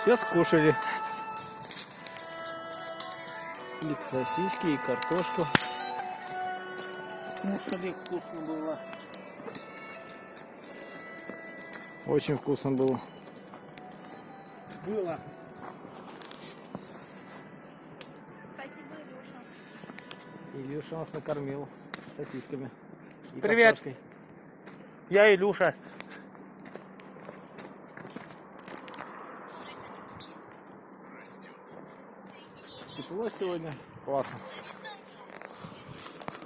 Все скушали. И сосиски, и картошку. Кушали, вкусно было. Очень вкусно было. Было. Спасибо, Илюша. Илюша нас накормил сосисками. И Привет. картошкой. Я Илюша. Тепло сегодня. Классно.